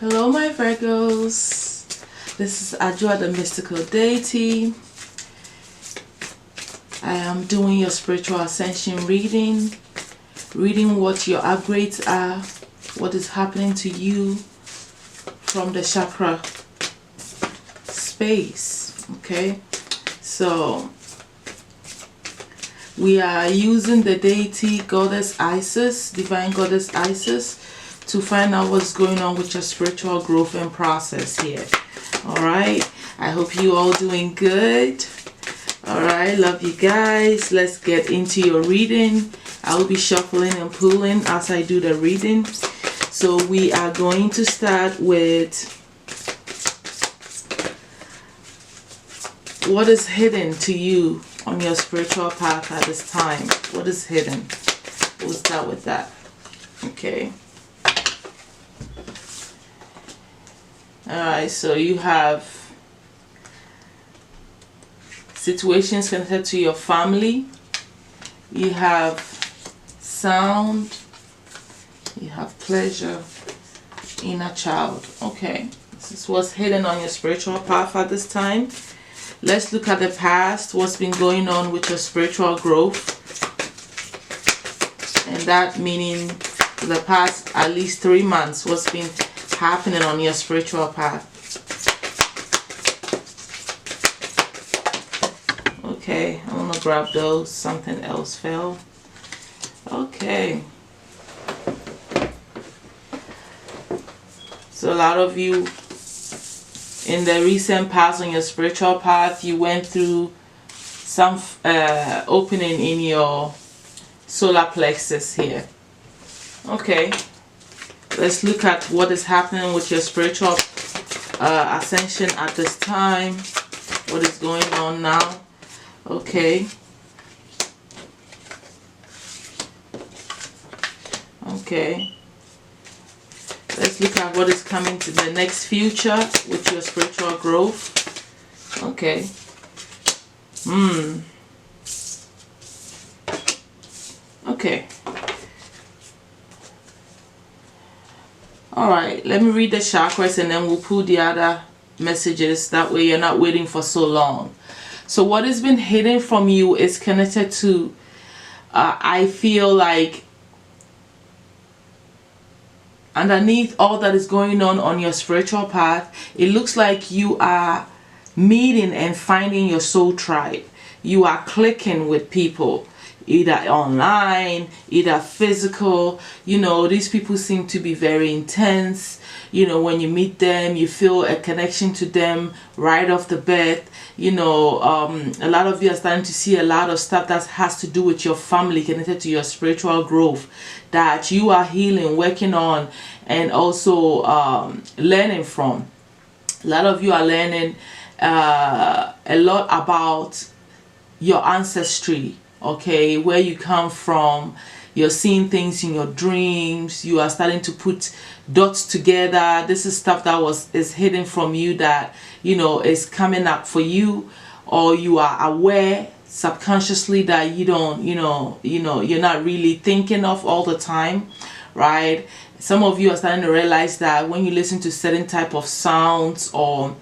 Hello my Virgos, this is Adjwoa the mystical deity. I am doing your spiritual ascension reading what your upgrades are, what is happening to you from the chakra space. Okay, so we are using the deity goddess Isis, divine goddess Isis, to find out what's going on with your spiritual growth and process here. All right, I hope you all doing good. All right, love you guys. Let's get into your reading. I will be shuffling and pulling as I do the reading. So we are going to start with what is hidden to you on your spiritual path at this time. What is hidden? We'll start with that. Okay. Alright, so you have situations connected to your family. You have sound. You have pleasure. Inner child. Okay. This is what's hidden on your spiritual path at this time. Let's look at the past. What's been going on with your spiritual growth. And that meaning the past at least 3 months. What's been happening on your spiritual path. Okay, I'm gonna grab those. Something else fell. Okay. So a lot of you in the recent past on your spiritual path, you went through some opening in your solar plexus here. Okay. Let's look at what is happening with your spiritual ascension at this time. What is going on now? Okay. Okay. Let's look at what is coming to the next future with your spiritual growth. Okay. Okay. Alright, let me read the chakras and then we'll pull the other messages. That way you're not waiting for so long. So what has been hidden from you is connected to, I feel like, underneath all that is going on your spiritual path, it looks like you are meeting and finding your soul tribe. You are clicking with people. Either online, either physical. You know, these people seem to be very intense. You know, when you meet them, you feel a connection to them right off the bat. You know, a lot of you are starting to see a lot of stuff that has to do with your family, connected to your spiritual growth, that you are healing, working on, and also learning from. A lot of you are learning a lot about your ancestry. Okay, where you come from. You're seeing things in your dreams. You are starting to put dots together. This is stuff that is hidden from you, that, you know, is coming up for you, or you are aware subconsciously that you don't, you're not really thinking of all the time, right? Some of you are starting to realize that when you listen to certain type of sounds, or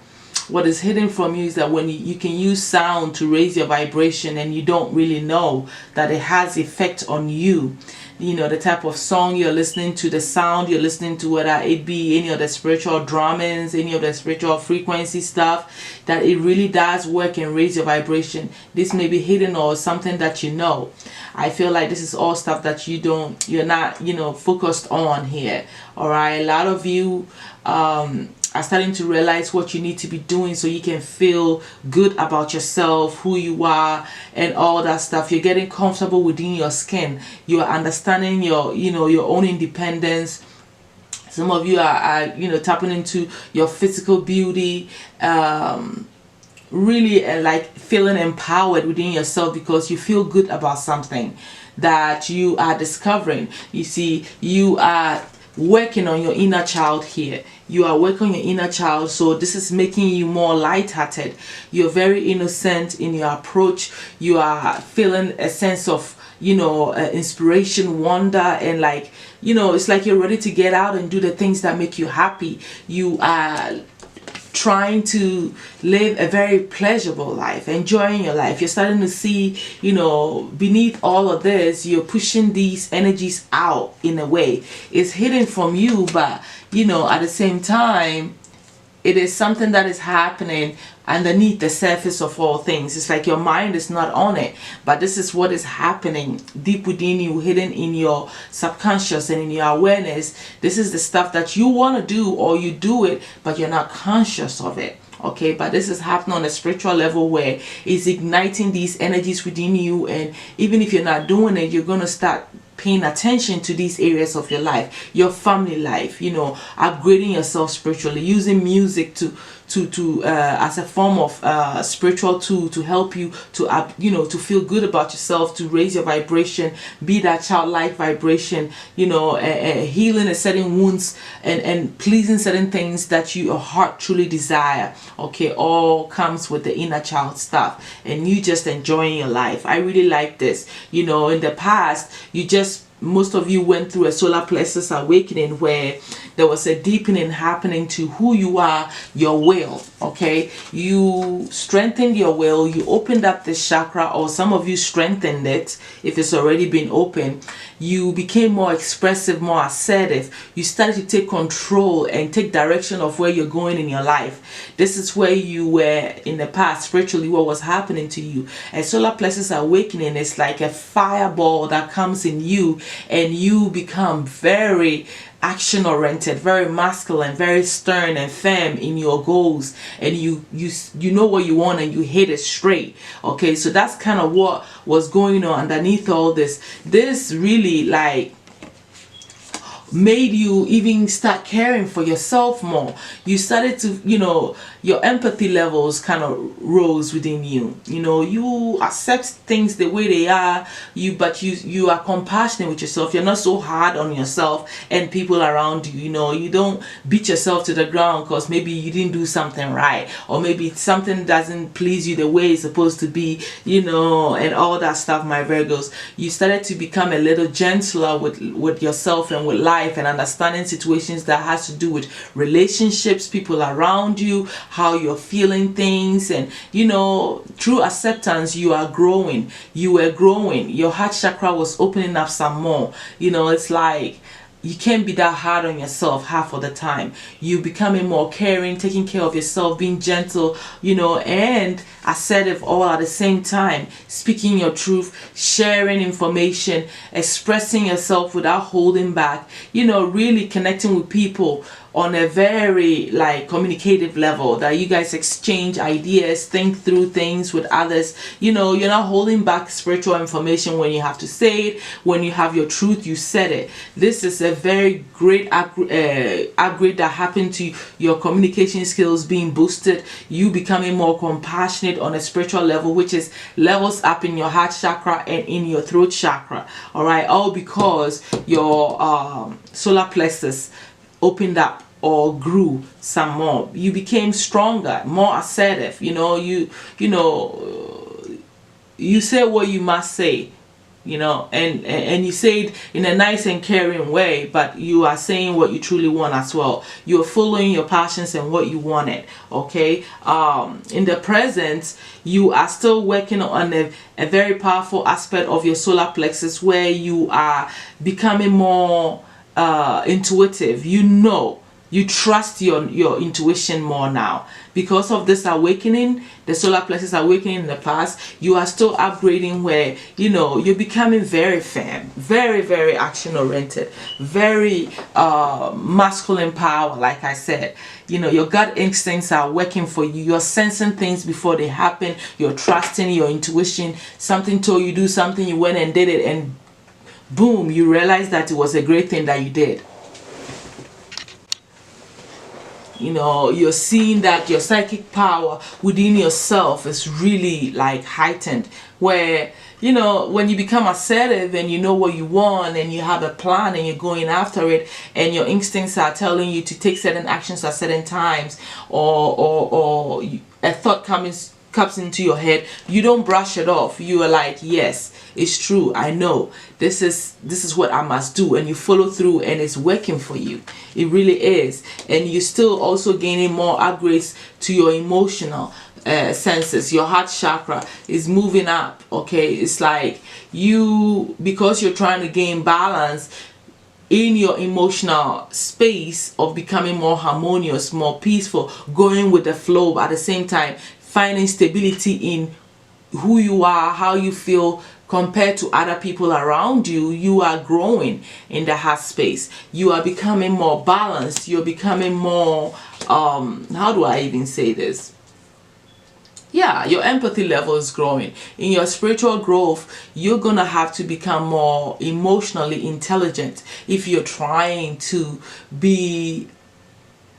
what is hidden from you is that when you can use sound to raise your vibration, and you don't really know that it has effect on you. You know, the type of song you're listening to, the sound you're listening to, whether it be any of the spiritual drummings, any of the spiritual frequency stuff, that it really does work and raise your vibration. This may be hidden or something that you know. I feel like this is all stuff that you're not, focused on here. All right, a lot of you are starting to realize what you need to be doing so you can feel good about yourself, who you are, and all that stuff. You're getting comfortable within your skin. You are understanding your, your own independence. Some of you are tapping into your physical beauty, really like feeling empowered within yourself because you feel good about something that you are discovering. You see, you are working on your inner child here. You are working on your inner child, so this is making you more light-hearted. You're very innocent in your approach. You are feeling a sense of inspiration, wonder, and like, it's like you're ready to get out and do the things that make you happy. You are trying to live a very pleasurable life, enjoying your life. You're starting to see, beneath all of this, you're pushing these energies out in a way. It's hidden from you, but at the same time, it is something that is happening underneath the surface of all things. It's like your mind is not on it, but this is what is happening deep within you, hidden in your subconscious and in your awareness. This is the stuff that you want to do, or you do it, but you're not conscious of it. Okay, but this is happening on a spiritual level where it's igniting these energies within you, and even if you're not doing it, you're going to start paying attention to these areas of your life, your family life, upgrading yourself spiritually, using music to as a form of spiritual tool to help you to to feel good about yourself, to raise your vibration, be that childlike vibration, healing a certain wounds and pleasing certain things that your heart truly desire. Okay, all comes with the inner child stuff, and you just enjoying your life. I really like this. In the past, most of you went through a solar plexus awakening where there was a deepening happening to who you are, your will. Okay, you strengthened your will, you opened up this chakra, or some of you strengthened it if it's already been open. You became more expressive, more assertive. You started to take control and take direction of where you're going in your life. This is where you were in the past spiritually, what was happening to you. A solar plexus awakening is like a fireball that comes in you, and you become very action oriented, very masculine, very stern and firm in your goals, and you know what you want and you hit it straight. Okay, so that's kind of what was going on underneath all this. This really like made you even start caring for yourself more. You started to, your empathy levels kind of rose within you. You accept things the way they are, but you are compassionate with yourself. You're not so hard on yourself and people around you. You don't beat yourself to the ground because maybe you didn't do something right, or maybe something doesn't please you the way it's supposed to be, and all that stuff. My Virgos, you started to become a little gentler with yourself and with life, and understanding situations that has to do with relationships, people around you, how you're feeling things, and through acceptance you are growing. You were growing. Your heart chakra was opening up some more. It's like you can't be that hard on yourself half of the time. You becoming more caring, taking care of yourself, being gentle, and assertive all at the same time. Speaking your truth, sharing information, expressing yourself without holding back. Really connecting with people on a very communicative level, that you guys exchange ideas, think through things with others. You're not holding back spiritual information when you have to say it. When you have your truth, you said it. This is a very great upgrade that happened to your communication skills being boosted. You becoming more compassionate on a spiritual level, which is levels up in your heart chakra and in your throat chakra. All right, all because your solar plexus opened up or grew some more. You became stronger, more assertive. You say what you must say, and you say it in a nice and caring way, but you are saying what you truly want as well. You're following your passions and what you wanted. Okay, in the present, you are still working on a very powerful aspect of your solar plexus where you are becoming more intuitive. You trust your intuition more now because of this awakening, the solar plexus awakening in the past. You are still upgrading where you're becoming very firm, very, very action oriented, very masculine power. Like I said, your gut instincts are working for you. You're sensing things before they happen. You're trusting your intuition. Something told you do something, you went and did it, and boom, you realize that it was a great thing that you did. You're seeing that your psychic power within yourself is really heightened, where when you become assertive and you know what you want and you have a plan and you're going after it, and your instincts are telling you to take certain actions at certain times, or a thought comes comes into your head, you don't brush it off. You are like, yes, it's true, I know this is what I must do, and you follow through, and it's working for you. It really is. And you're still also gaining more upgrades to your emotional senses. Your heart chakra is moving up. Okay, it's like you, because you're trying to gain balance in your emotional space of becoming more harmonious, more peaceful, going with the flow, but at the same time finding stability in who you are, how you feel compared to other people around you. You are growing in the heart space. You are becoming more balanced. You're becoming more how do I even say this? Yeah, your empathy level is growing. In your spiritual growth, you're gonna have to become more emotionally intelligent if you're trying to be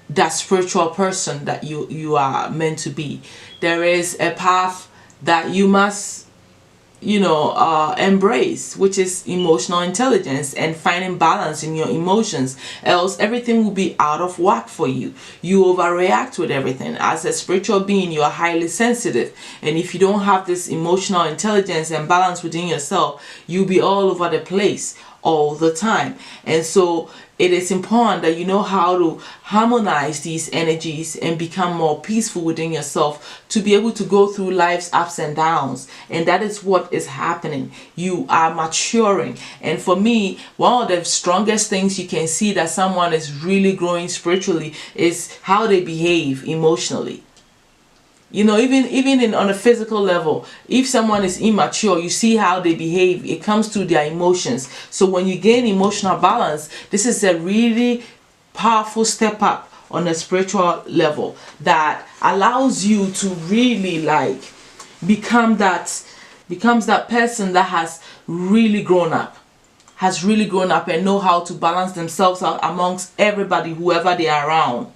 that spiritual person that you are meant to be. There is a path that you must, embrace, which is emotional intelligence and finding balance in your emotions. Else everything will be out of whack for you. You overreact with everything. As a spiritual being, you are highly sensitive, and if you don't have this emotional intelligence and balance within yourself, you'll be all over the place all the time. And so it is important that you know how to harmonize these energies and become more peaceful within yourself to be able to go through life's ups and downs. And that is what is happening. You are maturing. And for me, one of the strongest things you can see that someone is really growing spiritually is how they behave emotionally. Even on a physical level, if someone is immature, you see how they behave. It comes through their emotions. So when you gain emotional balance, this is a really powerful step up on a spiritual level that allows you to really becomes that person that has really grown up and know how to balance themselves out amongst everybody, whoever they are around.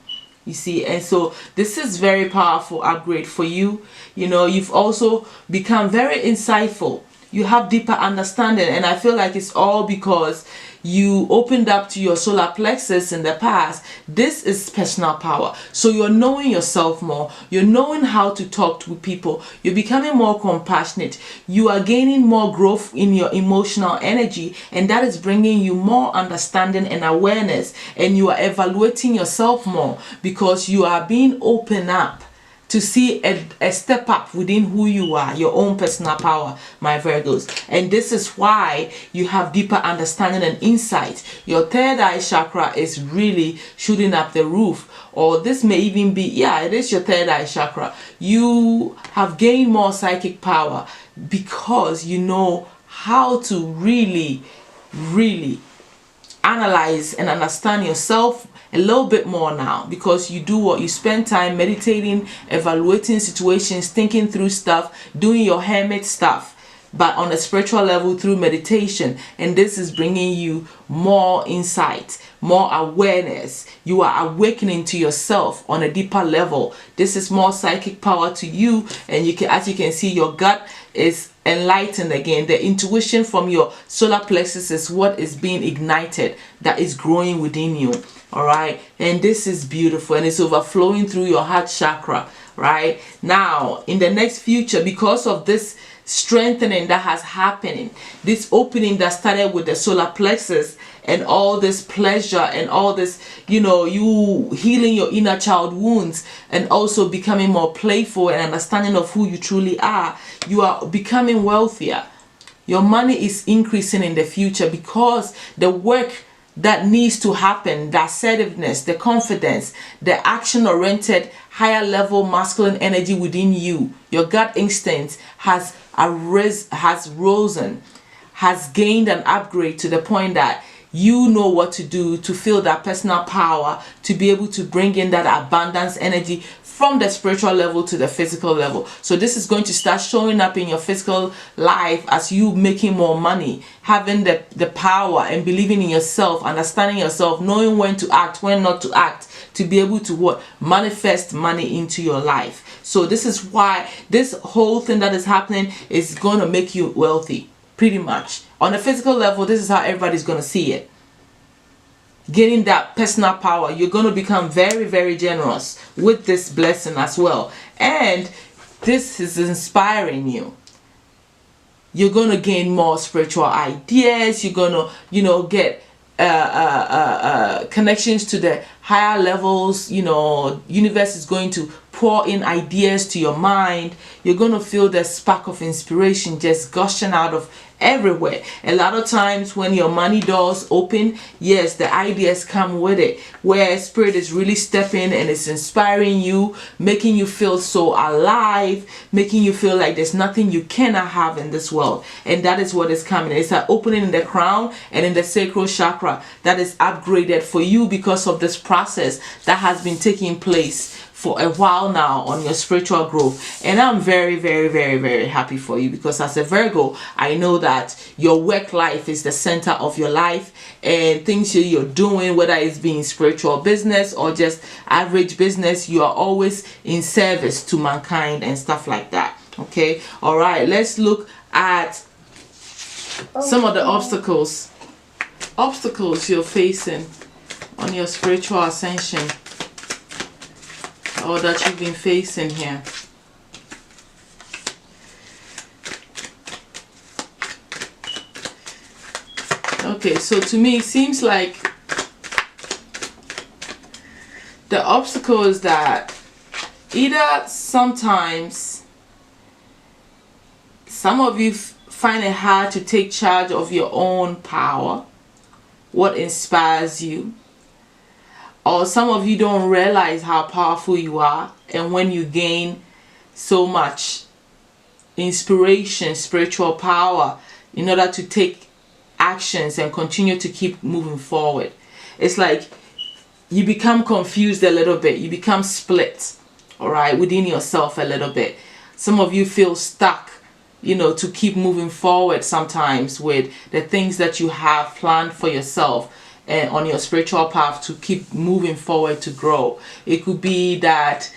You see, and so this is very powerful upgrade for you. You've also become very insightful. You have deeper understanding, and I feel like it's all because you opened up to your solar plexus in the past. This is personal power. So you're knowing yourself more. You're knowing how to talk to people. You're becoming more compassionate. You are gaining more growth in your emotional energy, and that is bringing you more understanding and awareness, and you are evaluating yourself more because you are being open up to see a step up within who you are, your own personal power, my Virgos. And this is why you have deeper understanding and insight. Your third eye chakra is really shooting up the roof. Or this may even be, it is your third eye chakra. You have gained more psychic power because you know how to really, really analyze and understand yourself a little bit more now, because you spend time meditating, evaluating situations, thinking through stuff, doing your hermit stuff, but on a spiritual level through meditation. And this is bringing you more insight, more awareness. You are awakening to yourself on a deeper level. This is more psychic power to you, and as you can see, your gut is enlightened again. The intuition from your solar plexus is what is being ignited, that is growing within you. All right, and this is beautiful, and it's overflowing through your heart chakra. Right now, in the next future, because of this strengthening that has happening, this opening that started with the solar plexus, and all this pleasure and all this, you healing your inner child wounds, and also becoming more playful and understanding of who you truly are, you are becoming wealthier. Your money is increasing in the future because the work that needs to happen, the assertiveness, the confidence, the action-oriented, higher level masculine energy within you, your gut instinct has risen, has gained an upgrade to the point that you know what to do to feel that personal power, to be able to bring in that abundance energy from the spiritual level to the physical level. So this is going to start showing up in your physical life as you making more money, having the power and believing in yourself, understanding yourself, knowing when to act, when not to act, to be able to manifest money into your life. So this is why this whole thing that is happening is going to make you wealthy, pretty much. On a physical level, this is how everybody's going to see it. Gaining that personal power, you're going to become very, very generous with this blessing as well. And this is inspiring you. You're going to gain more spiritual ideas. You're going to, you know, get connections to the higher levels. You know, universe is going to pour in ideas to your mind. You're going to feel the spark of inspiration just gushing out of everywhere. A lot of times when your money doors open, yes, the ideas come with it, where spirit is really stepping and it's inspiring you, making you feel so alive, making you feel like there's nothing you cannot have in this world. And that is what is coming. It's an opening in the crown and in the sacral chakra that is upgraded for you because of this process that has been taking place for a while now on your spiritual growth. And I'm very, very, very, very happy for you, because as a Virgo, I know that your work life is the center of your life, and things you're doing, whether it's being spiritual business or just average business, you are always in service to mankind and stuff like that. Okay, all right, let's look at some of the obstacles you're facing on your spiritual ascension, or that you've been facing here. Okay, so to me it seems like the obstacle is that either sometimes some of you find it hard to take charge of your own power, what inspires you. Or some of you don't realize how powerful you are, and when you gain so much inspiration, spiritual power, in order to take actions and continue to keep moving forward, it's like you become confused a little bit. You become split, all right, within yourself a little bit. Some of you feel stuck, you know, to keep moving forward sometimes with the things that you have planned for yourself and on your spiritual path to keep moving forward to grow. It could be that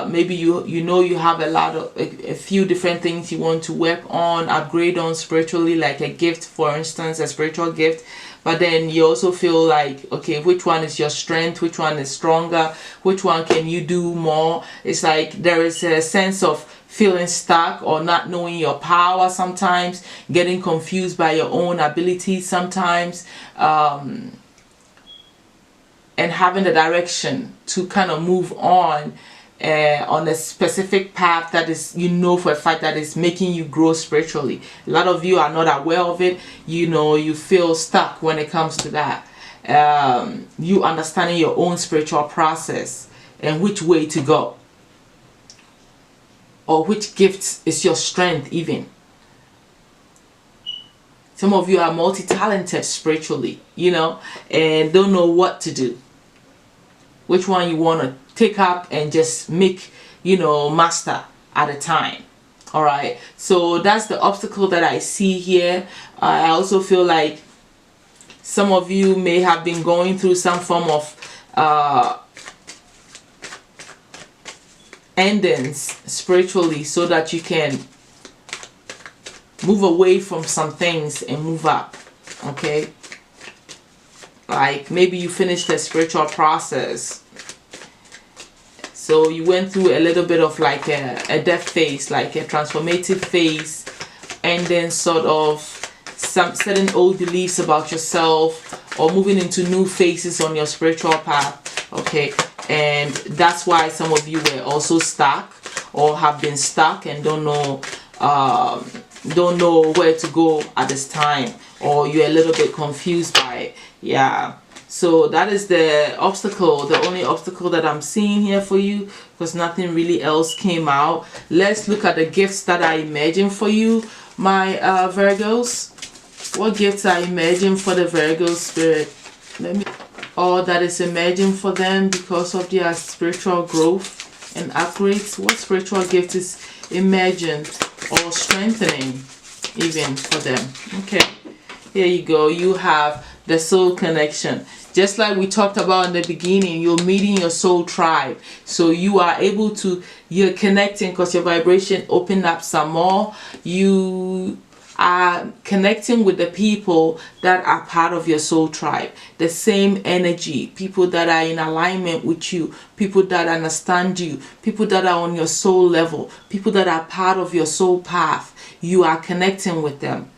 maybe you know you have a few different things you want to work on, upgrade on spiritually, like a gift, for instance, a spiritual gift. But then you also feel like, okay, which one is your strength? Which one is stronger? Which one can you do more? It's like there is a sense of feeling stuck or not knowing your power sometimes, getting confused by your own abilities sometimes, and having the direction to kind of move on a specific path that is, you know for a fact, that is making you grow spiritually. A lot of you are not aware of it. You know, you feel stuck when it comes to that. You understanding your own spiritual process and which way to go, or which gift is your strength even. Some of you are multi-talented spiritually, you know, and don't know what to do. Which one you want to take up and just make, you know, master at a time. All right. So that's the obstacle that I see here. I also feel like some of you may have been going through some form of endings spiritually, so that you can move away from some things and move up. Okay, like maybe you finished a spiritual process, so you went through a little bit of like a death phase, like a transformative phase, and then sort of some certain old beliefs about yourself, or moving into new phases on your spiritual path. Okay, and that's why some of you were also stuck or have been stuck and don't know where to go at this time, or you're a little bit confused by it. Yeah, so that is the obstacle, the only obstacle that I'm seeing here for you, because nothing really else came out. Let's look at the gifts that I imagine for you, my Virgos. What gifts are emerging for the Virgo spirit? Let me, all that is emerging for them because of their spiritual growth and upgrades. What spiritual gift is emerging or strengthening even for them? Okay, here you go. You have the soul connection. Just like we talked about in the beginning, you're meeting your soul tribe. So you are able to, you're connecting because your vibration opened up some more. You are connecting with the people that are part of your soul tribe, the same energy, people that are in alignment with you, people that understand you, people that are on your soul level, people that are part of your soul path. You are connecting with them.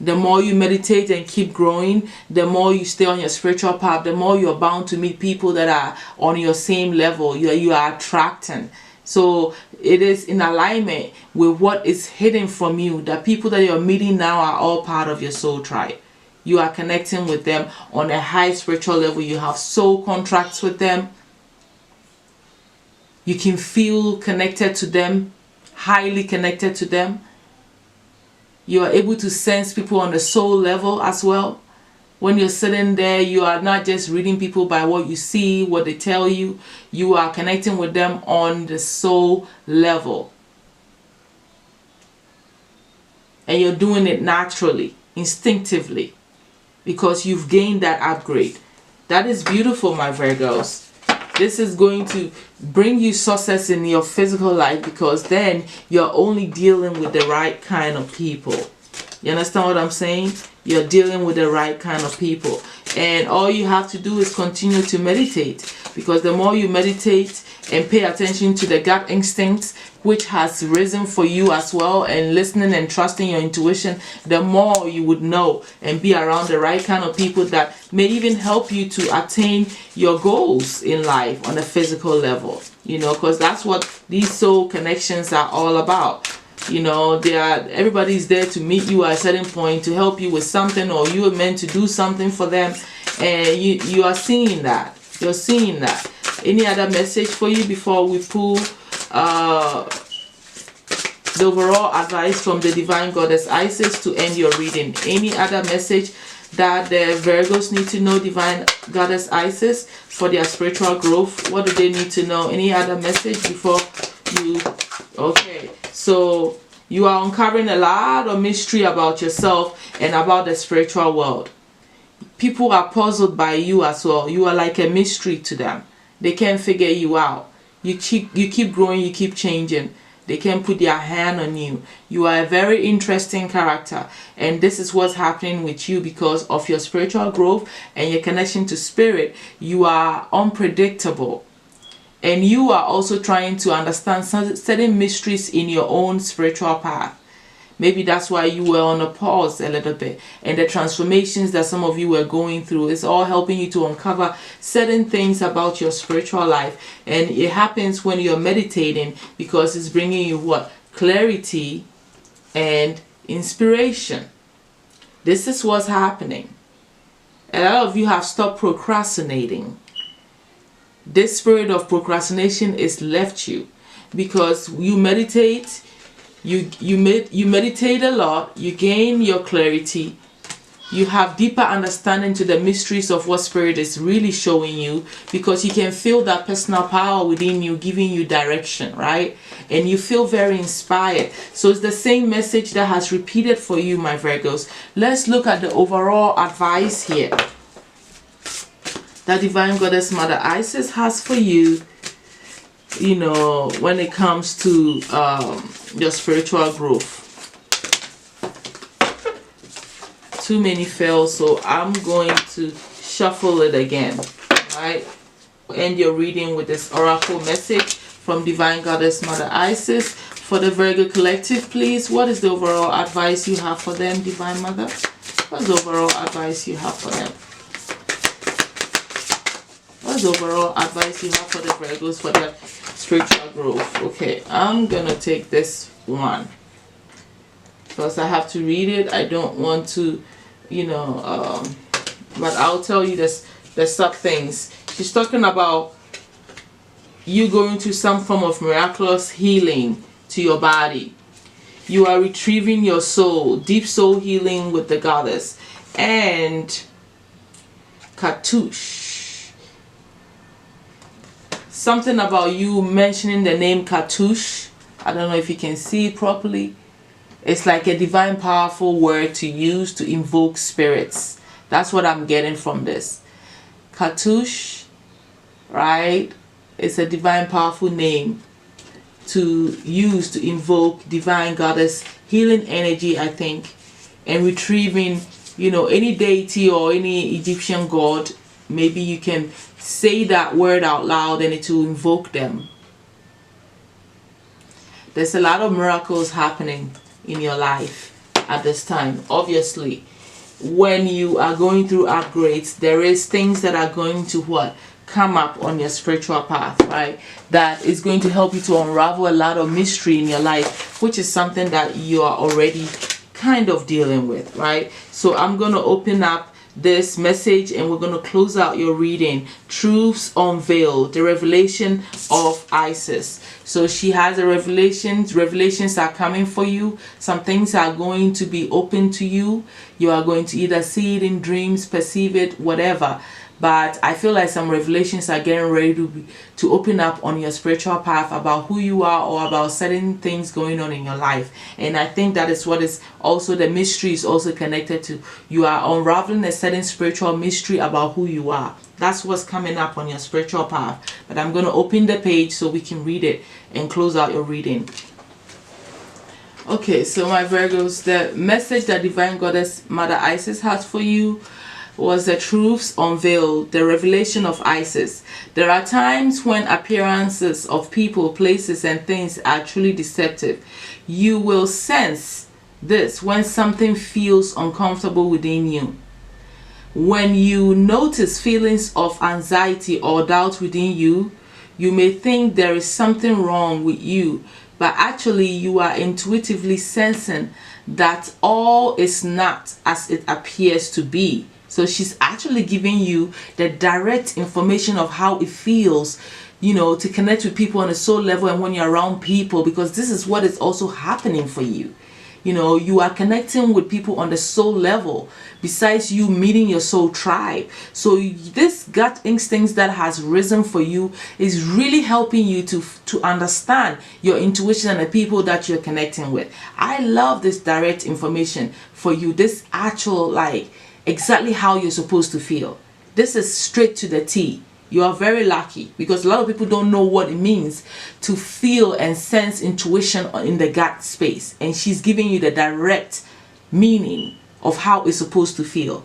The more you meditate and keep growing, the more you stay on your spiritual path, the more you're bound to meet people that are on your same level. You are attracting. So it is in alignment with what is hidden from you. The people that you're meeting now are all part of your soul tribe. You are connecting with them on a high spiritual level. You have soul contracts with them. You can feel connected to them, highly connected to them. You are able to sense people on the soul level as well. When you're sitting there, you are not just reading people by what you see, what they tell you. You are connecting with them on the soul level. And you're doing it naturally, instinctively, because you've gained that upgrade. That is beautiful, my Virgos. This is going to bring you success in your physical life, because then you're only dealing with the right kind of people. You understand what I'm saying? You're dealing with the right kind of people. And all you have to do is continue to meditate, because the more you meditate and pay attention to the gut instincts, which has risen for you as well, and listening and trusting your intuition, the more you would know and be around the right kind of people that may even help you to attain your goals in life on a physical level. You know, because that's what these soul connections are all about. You know, everybody's there to meet you at a certain point, to help you with something, or you are meant to do something for them, and you are seeing that. You're seeing that. Any other message for you before we pull the overall advice from the Divine Goddess Isis to end your reading? Any other message that the Virgos need to know, Divine Goddess Isis, for their spiritual growth? What do they need to know? Any other message before you? Okay, so you are uncovering a lot of mystery about yourself and about the spiritual world. People are puzzled by you as well. You are like a mystery to them. They can't figure you out. You keep growing, you keep changing. They can't put their hand on you. You are a very interesting character, and this is what's happening with you because of your spiritual growth and your connection to spirit. You are unpredictable, and you are also trying to understand certain mysteries in your own spiritual path. Maybe that's why you were on a pause a little bit, and the transformations that some of you were going through is all helping you to uncover certain things about your spiritual life. And it happens when you're meditating, because it's bringing you what? Clarity and inspiration. This is what's happening. A lot of you have stopped procrastinating. This spirit of procrastination is left you because you meditate. You meditate a lot, you gain your clarity, you have deeper understanding to the mysteries of what spirit is really showing you, because you can feel that personal power within you giving you direction, right? And you feel very inspired. So it's the same message that has repeated for you, my Virgos. Let's look at the overall advice here that Divine Goddess Mother Isis has for you, you know, when it comes to your spiritual growth. Too many fell, so I'm going to shuffle it again. Right? End your reading with this oracle message from Divine Goddess Mother Isis. For the Virgo collective, please, what is the overall advice you have for them, Divine Mother? What is the overall advice you have for them? What is the overall advice you have for the Virgos for their spiritual growth? Okay, I'm gonna take this one because I have to read it. I don't want to, you know, but I'll tell you this, the sub things. She's talking about you going to some form of miraculous healing to your body. You are retrieving your soul, deep soul healing with the goddess. And Katouche. Something about you mentioning the name Katouche. I don't know if you can see it properly. It's like a divine powerful word to use to invoke spirits. That's what I'm getting from this. Katouche, right? It's a divine powerful name to use to invoke divine goddess healing energy, I think, and retrieving, you know, any deity or any Egyptian god. Maybe you can say that word out loud and it will invoke them. There's a lot of miracles happening in your life at this time. Obviously, when you are going through upgrades, there is things that are going to what? Come up on your spiritual path, right? That is going to help you to unravel a lot of mystery in your life, which is something that you are already kind of dealing with, right? So I'm going to open up this message and we're going to close out your reading. Truths unveiled, the revelation of Isis. So she has a revelations are coming for you. Some things are going to be open to you. You are going to either see it in dreams, perceive it, whatever. But I feel like some revelations are getting ready to open up on your spiritual path about who you are or about certain things going on in your life. And I think that is what is also the mystery is also connected to. You are unraveling a certain spiritual mystery about who you are. That's what's coming up on your spiritual path. But I'm going to open the page so we can read it and close out your reading. Okay, so my Virgos, the message that Divine Goddess Mother Isis has for you was the truths unveiled, the revelation of Isis. There are times when appearances of people, places, and things are truly deceptive. You will sense this when something feels uncomfortable within you. When you notice feelings of anxiety or doubt within you, you may think there is something wrong with you, but actually you are intuitively sensing that all is not as it appears to be. So she's actually giving you the direct information of how it feels, you know, to connect with people on a soul level and when you're around people, because this is what is also happening for you. You know, you are connecting with people on the soul level besides you meeting your soul tribe. So this gut instinct that has risen for you is really helping you to understand your intuition and the people that you're connecting with. I love this direct information for you. This actual, like, exactly how you're supposed to feel. This is straight to the T. You are very lucky because a lot of people don't know what it means to feel and sense intuition in the gut space, and she's giving you the direct meaning of how it's supposed to feel.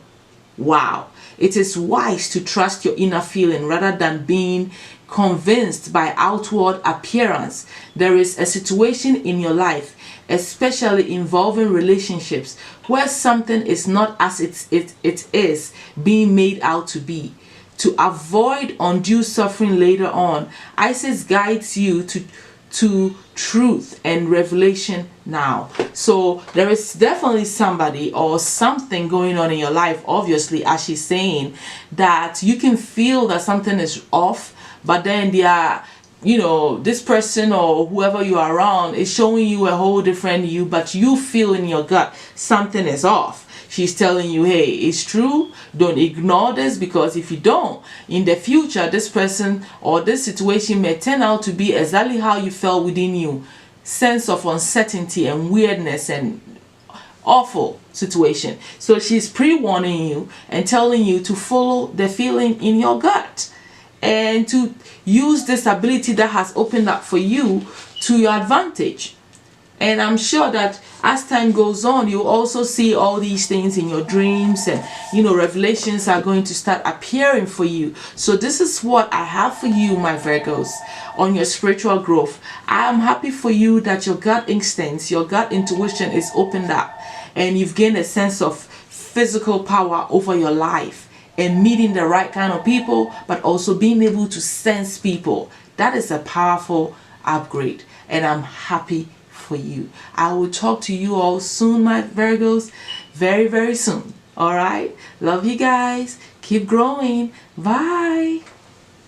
Wow. It is wise to trust your inner feeling rather than being convinced by outward appearance. There is a situation in your life, especially involving relationships, where something is not as it is being made out to be. To avoid undue suffering later on, Isis guides you to truth and revelation now. So there is definitely somebody or something going on in your life, obviously, as she's saying, that you can feel that something is off, but then they are, you know, this person or whoever you are around is showing you a whole different you, but you feel in your gut something is off. She's telling you, hey, it's true. Don't ignore this, because if you don't, in the future, this person or this situation may turn out to be exactly how you felt within you. Sense of uncertainty and weirdness and awful situation. So she's pre-warning you and telling you to follow the feeling in your gut and to use this ability that has opened up for you to your advantage. And I'm sure that as time goes on, you also see all these things in your dreams, and you know, revelations are going to start appearing for you. So this is what I have for you, my Virgos, on your spiritual growth. I am happy for you that your gut instincts, your gut intuition is opened up, and you've gained a sense of physical power over your life and meeting the right kind of people, but also being able to sense people. That is a powerful upgrade, and I'm happy for you. I will talk to you all soon, my Virgos, very, very soon. All right, love you guys, keep growing. Bye.